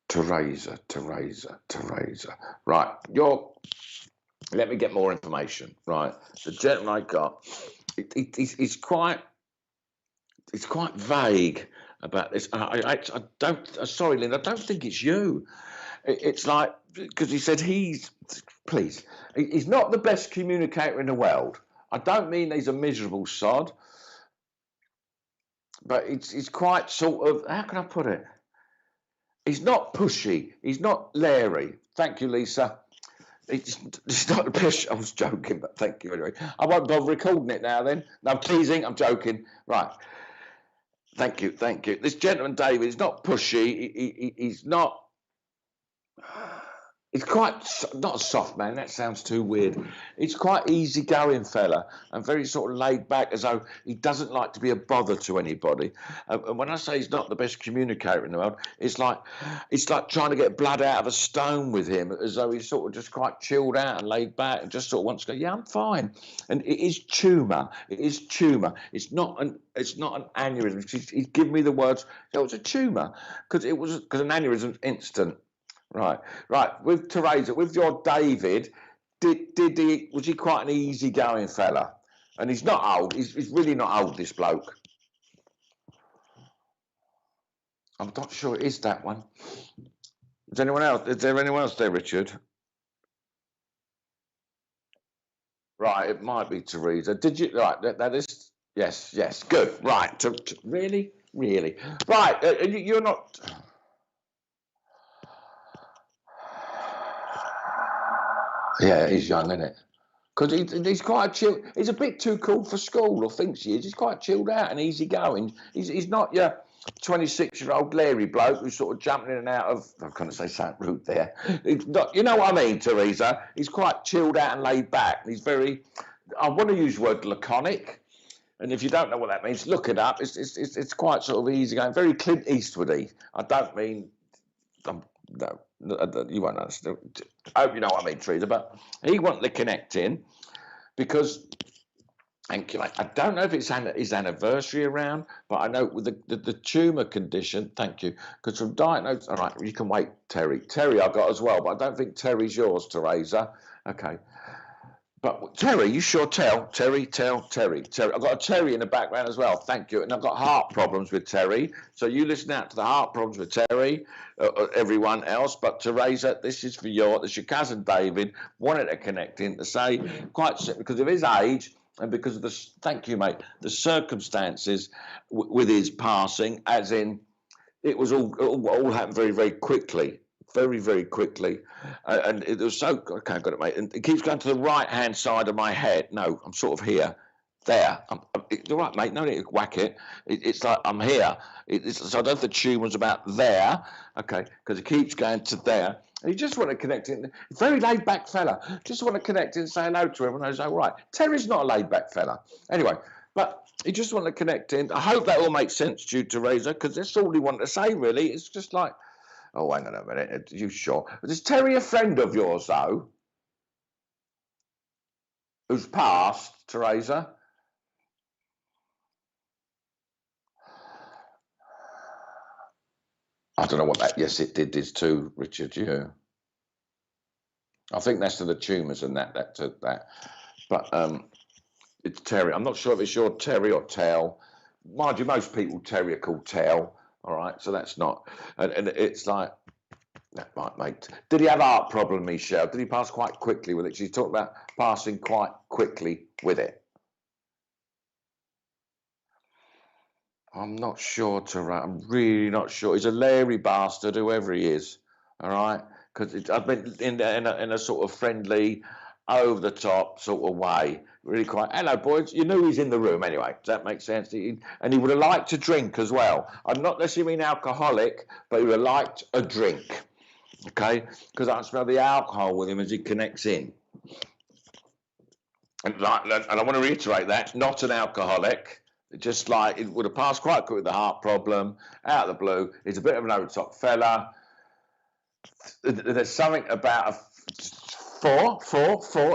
Teresa. Right, let me get more information. Right, the gentleman I got, he's quite vague about this. I don't. Sorry, Lynn, I don't think it's you. It's like, because he said he's not the best communicator in the world. I don't mean he's a miserable sod, but it's quite sort of, how can I put it? He's not pushy. He's not Larry. Thank you, Lisa. It's not the best. I was joking, but thank you anyway. I won't bother recording it now then. No, I'm teasing. I'm joking. Right. Thank you. This gentleman, David, is not pushy. He's not. He's quite, not a soft man, that sounds too weird. He's quite easygoing fella and very sort of laid back, as though he doesn't like to be a bother to anybody. And when I say he's not the best communicator in the world, it's like trying to get blood out of a stone with him, as though he's sort of just quite chilled out and laid back and just sort of wants to go, yeah, I'm fine. And it is tumour. It's not an aneurysm. He's given me the words, it was a tumour, because an aneurysm's instant. Right. With Teresa, with your David, was he quite an easygoing fella? And he's not old. He's really not old, this bloke. I'm not sure it is that one. Is anyone else? Is there anyone else there, Richard? Right, it might be Teresa. Did you? Right, that is. Yes, yes, good. Right, really, really. Right, you're not. Yeah, he's young, isn't it? Because he's quite chill. He's a bit too cool for school, or thinks he is. He's quite chilled out and easygoing. He's not your 26-year-old Larry bloke who's sort of jumping in and out of. I'm going to say something rude there. It's not, you know what I mean, Teresa? He's quite chilled out and laid back. He's very. I want to use the word laconic. And if you don't know what that means, look it up. It's quite sort of easygoing, very Clint Eastwoody. I don't mean. No, you won't understand. I hope you know what I mean, Teresa. But he wanted to connect in because, thank you, mate. I don't know if it's his anniversary around, but I know with the tumour condition, thank you, because from diagnosis, all right, you can wait, Terry. Terry I got as well, but I don't think Terry's yours, Teresa. Okay. But Terry, you sure tell. Terry. I've got a Terry in the background as well. Thank you. And I've got heart problems with Terry. So you listen out to the heart problems with Terry, everyone else. But Teresa, this is for this is your cousin David. Wanted to connect in to say, quite simply, because of his age and because of the, thank you, mate, the circumstances with his passing, as in, it was all happened very, very quickly. Very, very quickly. And it was so, okay, I've got it, mate. And it keeps going to the right-hand side of my head. No, I'm sort of here. There. You're right, mate. No need to whack it. It's like I'm here. So I don't know if the tune was about there, okay, because it keeps going to there. And you just want to connect in. Very laid-back fella. Just want to connect in and say hello to everyone. I was all right. Terry's not a laid-back fella. Anyway, but you just want to connect in. I hope that all makes sense to you, Teresa, because that's all he wanted to say, really. It's just like, oh, hang on a minute. Are you sure? Is Terry a friend of yours, though? Who's passed, Teresa? I don't know what that. Yes, it did this too, Richard. You. I think that's to the tumours and that took that. But it's Terry. I'm not sure if it's your Terry or Tell. Mind you, most people Terry are called Tell. All right, so that's not. And it's like. That might make. Did he have a heart problem, Michelle? Did he pass quite quickly with it? She's talking about passing quite quickly with it. I'm not sure, Tara. I'm really not sure. He's a Larry bastard, whoever he is. All right, because I've been in a sort of friendly, over the top sort of way. Really quite. Hello, boys. You knew he's in the room anyway. Does that make sense? And he would have liked to drink as well. I'm not necessarily mean alcoholic, but he would have liked a drink. Okay, because I smell the alcohol with him as he connects in. And I want to reiterate that, not an alcoholic, just like it would have passed quite quick with the heart problem, out of the blue. He's a bit of an over-top fella. There's something about four.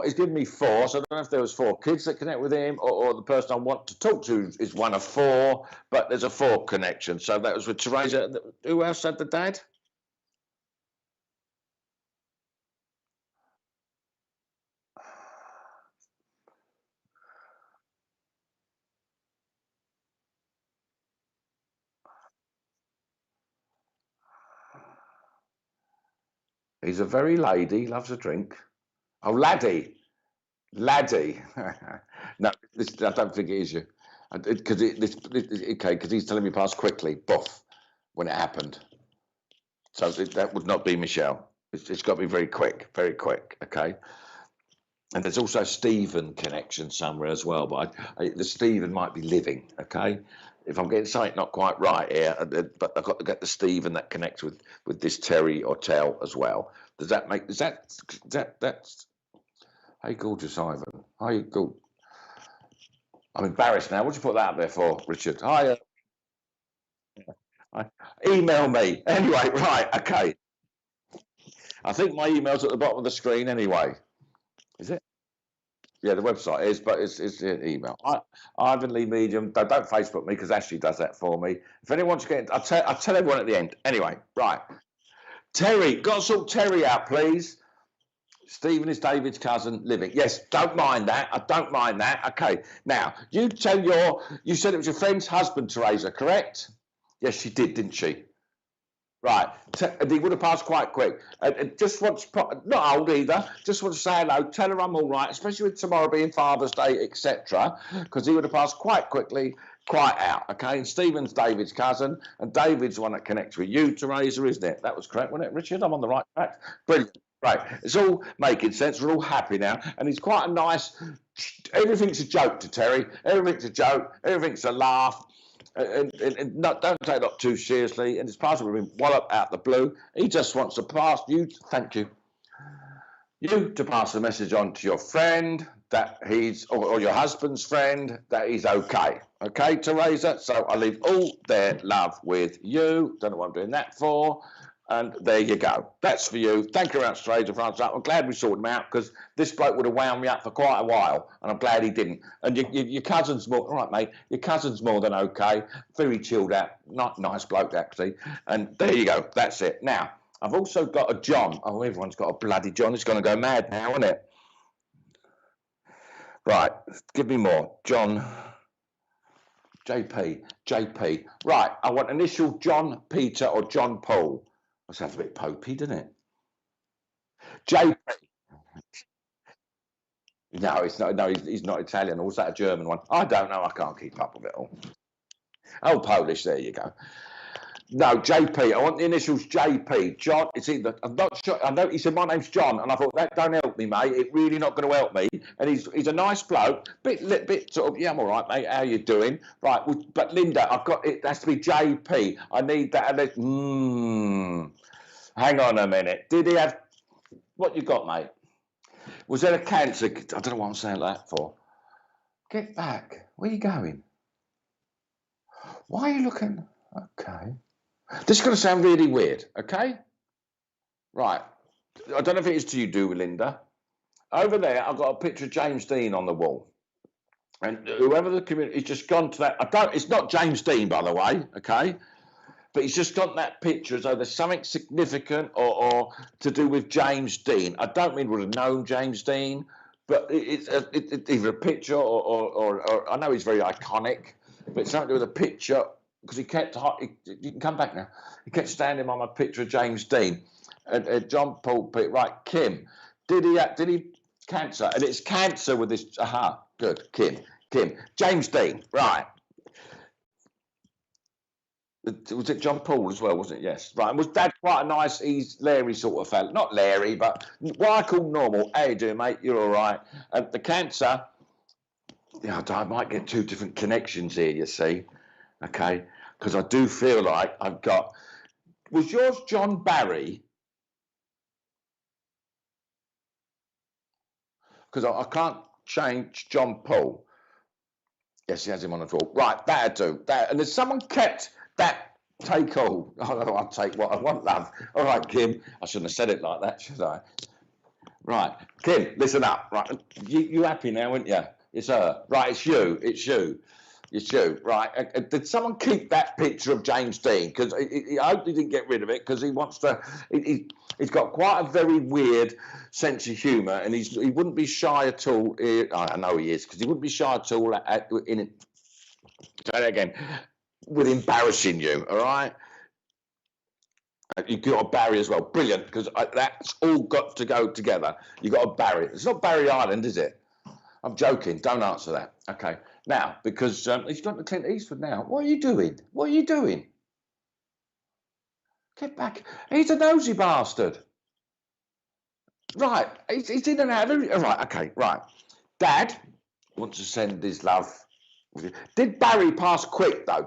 He's given me four, so I don't know if there was 4 kids that connect with him or the person I want to talk to is one of 4, but there's a 4 connection. So that was with Teresa. Who else had the dad? He's a very lady, loves a drink. Oh, laddie. No, I don't think it is you. Because because he's telling me past quickly, buff, when it happened. So that would not be Michelle. It's got to be very quick, okay? And there's also Stephen connection somewhere as well, but the Stephen might be living, okay? If I'm getting something not quite right here, but I've got to get the Stephen that connects with this Terry or Tell as well. Does that make, that's, hey, gorgeous Ivan. Hi, good. I'm embarrassed now. What do you put that up there for, Richard? Hi. Email me. Anyway, right, okay. I think my email's at the bottom of the screen anyway. Is it? Yeah, the website is, but it's an email. Ivan Lee Medium. Don't Facebook me because Ashley does that for me. If anyone wants to get in, I'll tell everyone at the end. Anyway, right. Terry, got to sort Terry out, please. Stephen is David's cousin living. Yes, don't mind that. I don't mind that. Okay. Now, you said it was your friend's husband, Teresa, correct? Yes, she did, didn't she? Right, and he would have passed quite quick. And just wants, not old either, just want to say hello, tell her I'm all right, especially with tomorrow being Father's Day, etc. Because he would have passed quite quickly, quite out, okay? And Stephen's David's cousin, and David's the one that connects with you, Teresa, isn't it? That was correct, wasn't it, Richard? I'm on the right track. Brilliant. Right, it's all making sense. We're all happy now, and he's quite a nice. Everything's a joke to Terry. Everything's a joke. Everything's a laugh. And not, don't take that too seriously. And it's possible to wallop out the blue. He just wants to pass you. Thank you. You to pass the message on to your friend that he's, or your husband's friend, that he's okay. Okay, Teresa? So I leave all their love with you. Don't know what I'm doing that for. And there you go. That's for you. Thank you very much, Teresa, for answering that. I'm glad we sorted him out because this bloke would have wound me up for quite a while, and I'm glad he didn't. And your cousin's more, all right, mate, your cousin's more than okay. Very chilled out. Not nice bloke, actually. And there you go. That's it. Now, I've also got a John. Oh, everyone's got a bloody John. It's going to go mad now, isn't it? Right. Give me more. John. JP. Right. I want initial John Peter or John Paul. That sounds a bit popey, doesn't it? JP. No, it's not. No, he's not Italian. Or was that a German one? I don't know. I can't keep up with it all. Oh, Polish. There you go. No, JP. I want the initials JP. John. It's either. I'm not sure. I know he said my name's John, and I thought that don't help me, mate. It's really not going to help me. And he's a nice bloke. Bit sort of. Yeah, I'm all right, mate. How you doing? Right. Well, but Linda, I've got it. Has to be JP. I need that. Hang on a minute. Did he have? What you got, mate? Was there a cancer? I don't know what I'm saying that for. Get back. Where are you going? Why are you looking? Okay. This is going to sound really weird, okay? Right. I don't know if it is to you, do, Linda. Over there, I've got a picture of James Dean on the wall. And whoever the community, he's just gone to that. It's not James Dean, by the way, okay? But he's just got that picture as though there's something significant or to do with James Dean. I don't mean we'd have known James Dean, but it's either a picture or I know he's very iconic, but it's something to do with a picture because he kept. You can come back now. He kept standing on a picture of James Dean and John Paul Pitt. Right, Kim, did he cancer? And it's cancer with this. Good, Kim, James Dean, right. Was it John Paul as well, wasn't it? Yes. Right. And was Dad quite a nice, Larry sort of fella? Not Larry, but what I call normal. How you doing, mate? You're all right. And the cancer, I might get two different connections here, you see. Okay. Because I do feel like I've got. Was yours John Barry? Because I can't change John Paul. Yes, he has him on the floor. Right, that'll do. And there's someone kept that take all. Oh, I'll take what I want, love. All right, Kim. I shouldn't have said it like that, should I? Right, Kim, listen up. Right, you happy now, aren't you? It's her. Right, it's you. Right. Did someone keep that picture of James Dean? Because I hope he didn't get rid of it because he wants to. He's got quite a very weird sense of humour, and he wouldn't be shy at all. I know he is because he wouldn't be shy at all in it. Say that again. With embarrassing you, all right? You've got a Barry as well. Brilliant, because that's all got to go together. You've got a Barry. It's not Barry Island, is it? I'm joking. Don't answer that. Okay. Now, because he's gone to Clint Eastwood now. What are you doing? Get back. He's a nosy bastard. Right. He's in and out of everything. Right, okay, right. Dad wants to send his love. Did Barry pass quick, though? I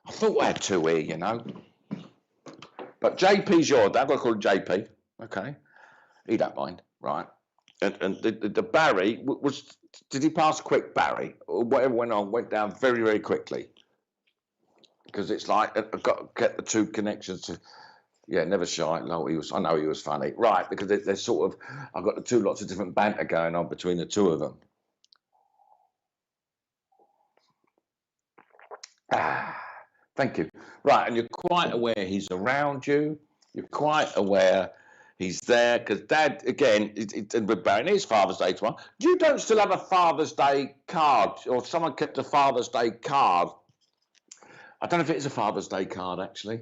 thought I had two here, you know. But JP's your dad. I've got to call him JP. Okay. He don't mind, right? And the Barry, did he pass quick, Barry? Or whatever went down very, very quickly? Because it's like, I've got to get the two connections to... Yeah, never shy. No, I know he was funny. Right, because they're sort of... I've got the two lots of different banter going on between the two of them. Thank you. Right, and you're quite aware he's around you. You're quite aware he's there because Dad, again, with Barry, it's Father's Day tomorrow. You don't still have a Father's Day card, or someone kept a Father's Day card I don't know if it is a Father's Day card, actually.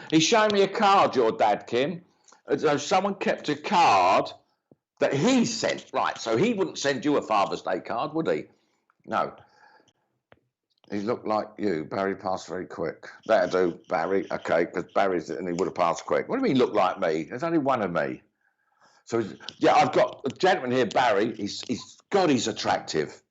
He's showing me a card, your dad, Kim. As though someone kept a card that he sent. Right, so he wouldn't send you a Father's Day card, would he? No. He looked like you. Barry passed very quick. That'll do, Barry. Okay, because Barry's, and he would have passed quick. What do you mean look like me? There's only one of me. So, yeah, I've got a gentleman here, Barry. God, he's attractive.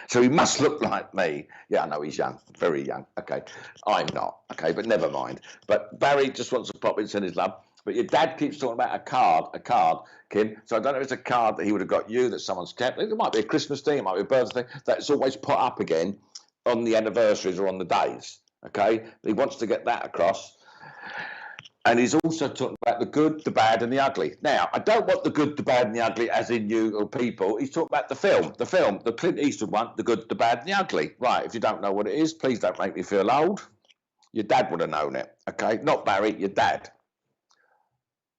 So he must look like me. Yeah, I know he's young, very young. Okay, I'm not. Okay, but never mind. But Barry just wants to pop in and send his love. But your dad keeps talking about a card, Kim. So I don't know if it's a card that he would have got you that someone's kept. It might be a Christmas thing, it might be a birthday thing. That's always put up again on the anniversaries or on the days. Okay, he wants to get that across. And he's also talking about the good, the bad, and the ugly. Now, I don't want the good, the bad, and the ugly, as in you or people. He's talking about the film, the Clint Eastwood one, the good, the bad, and the ugly. Right, if you don't know what it is, please don't make me feel old. Your dad would have known it, okay? Not Barry, your dad.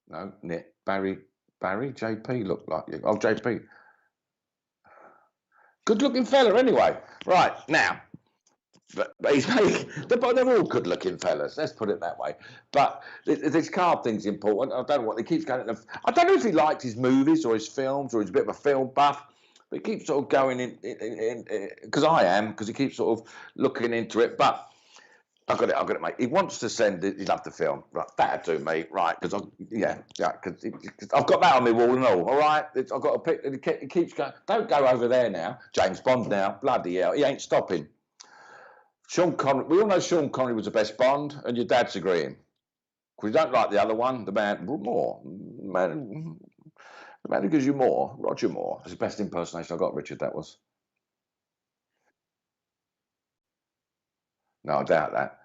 No, Nick, Barry, JP looked like you. Oh, JP. Good-looking fella, anyway. Right, now. But he's they're all good-looking fellas. Let's put it that way. But this card thing's important. I don't know what he keeps going. I don't know if he likes his movies or his films or he's a bit of a film buff. But he keeps sort of going in because I am, because he keeps sort of looking into it. But I've got it, mate. He wants to send it. He loves the film. Right, that'll do, mate. Right, because I've got that on my wall and all. All right, I've got a picture. He keeps going. Don't go over there now, James Bond. Now, bloody hell, he ain't stopping. Sean Connery, we all know Sean Connery was the best Bond, and your dad's agreeing. Because you don't like the other one, the man who gives you more, Roger Moore. That's the best impersonation I got, Richard, that was. No, I doubt that.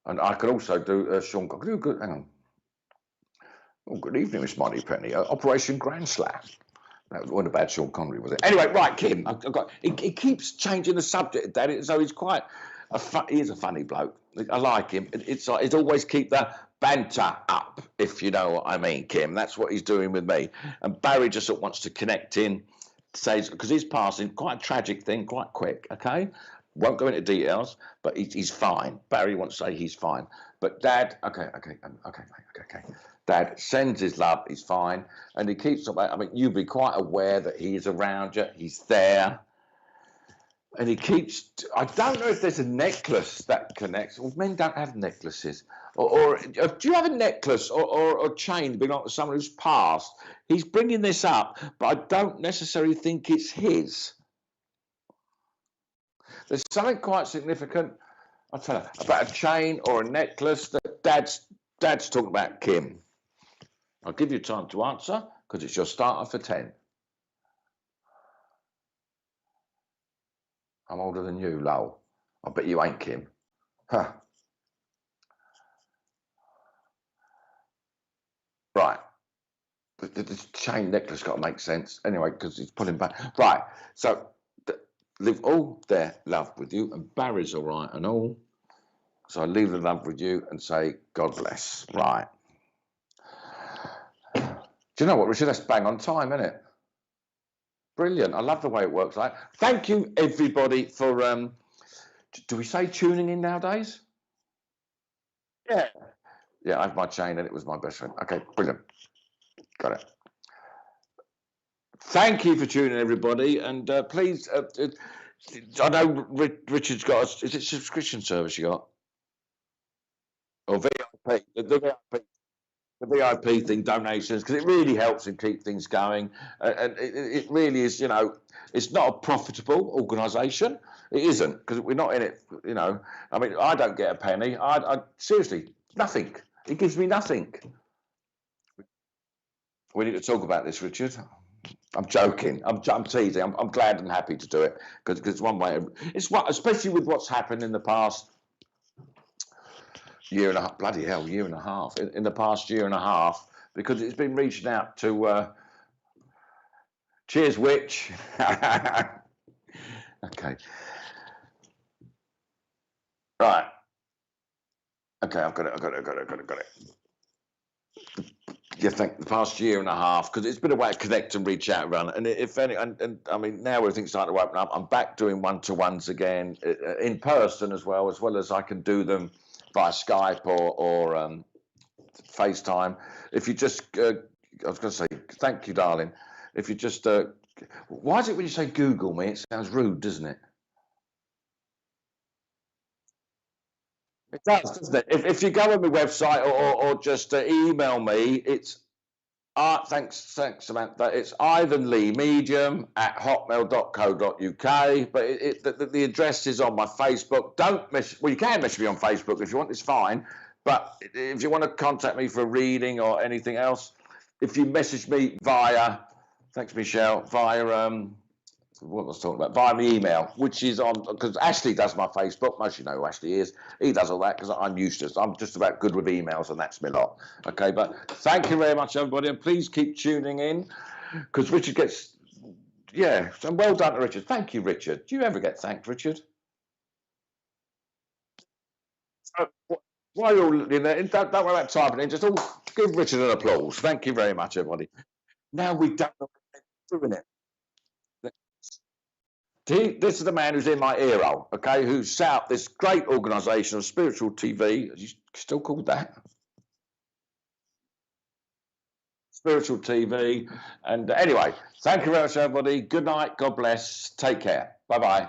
And I could also do Sean Connery. Hang on. Oh, good evening, Miss Moneypenny. Operation Grand Slam. That wasn't a bad Sean Connery, was it? Anyway, right, Kim. He keeps changing the subject, Daddy. So he's quite. He is a funny bloke. I like him. It's always keep the banter up, if you know what I mean, Kim. That's what he's doing with me. And Barry just sort of wants to connect in, says because he's passing quite a tragic thing, quite quick. Okay, won't go into details, but he's fine. Barry wants to say he's fine, but Dad, okay. Dad sends his love. He's fine, and he keeps. I mean, you'd be quite aware that he is around you. He's there. And he keeps. I don't know if there's a necklace that connects. Well, men don't have necklaces. Or do you have a necklace or chain belong to someone who's passed? He's bringing this up, but I don't necessarily think it's his. There's something quite significant. I'll tell you about a chain or a necklace that Dad's talking about, Kim. I'll give you time to answer because it's your starter for 10. I'm older than you, lol. I bet you ain't, Kim. Huh. Right. The chain necklace got to make sense. Anyway, because he's pulling back. Right. So, live all their love with you, and Barry's all right and all. So I leave the love with you and say, God bless. Right. Do you know what, Richard? That's bang on time, isn't it? Brilliant. I love the way it works. Like, thank you, everybody, for, do we say tuning in nowadays? Yeah. Yeah, I have my chain and it was my best friend. Okay, brilliant. Got it. Thank you for tuning in, everybody. And please, I know Richard's got, is it subscription service you got? Or VIP? The VIP thing, donations, because it really helps and keep things going. And it really is, it's not a profitable organisation. It isn't, because we're not in it, I mean, I don't get a penny. I seriously, nothing. It gives me nothing. We need to talk about this, Richard. I'm joking. I'm teasing. I'm glad and happy to do it because it's one way. It's what, especially with what's happened in the past year and a half. Bloody hell, year and a half. In the past year and a half, because it's been reaching out to. Cheers, witch. Okay. Right. Okay, I've got it. you think the past year and a half, because it's been a way to connect and reach out around. And if any, and I mean, now everything's starting to open up. I'm back doing one-to-ones again in person as well as I can do them via Skype or FaceTime. If you just, I was going to say, thank you, darling. If you just, why is it when you say Google me, it sounds rude, doesn't it? It does, doesn't it? If you go on my website or just email me, it's thanks, Samantha. It's Ivan Lee Medium at hotmail.co.uk. But the address is on my Facebook. Don't mess. Well, you can message me on Facebook if you want. It's fine. But if you want to contact me for a reading or anything else, if you message me via, thanks, Michelle, via what was I talking about? Via my email, which is on, because Ashley does my Facebook. Most of you know who Ashley is. He does all that because I'm useless. I'm just about good with emails, and that's my lot. Okay, but thank you very much, everybody, and please keep tuning in because Richard gets, yeah, so well done to Richard. Thank you, Richard. Do you ever get thanked, Richard? Uh, While you're in there, don't worry about typing in, just all give Richard an applause. Thank you very much, everybody. Now we don't know what we're doing it. This is the man who's in my ear hole, okay, who set up this great organisation of spiritual TV. Is he still called that? Spiritual TV. And anyway, thank you very much, everybody. Good night. God bless. Take care. Bye bye.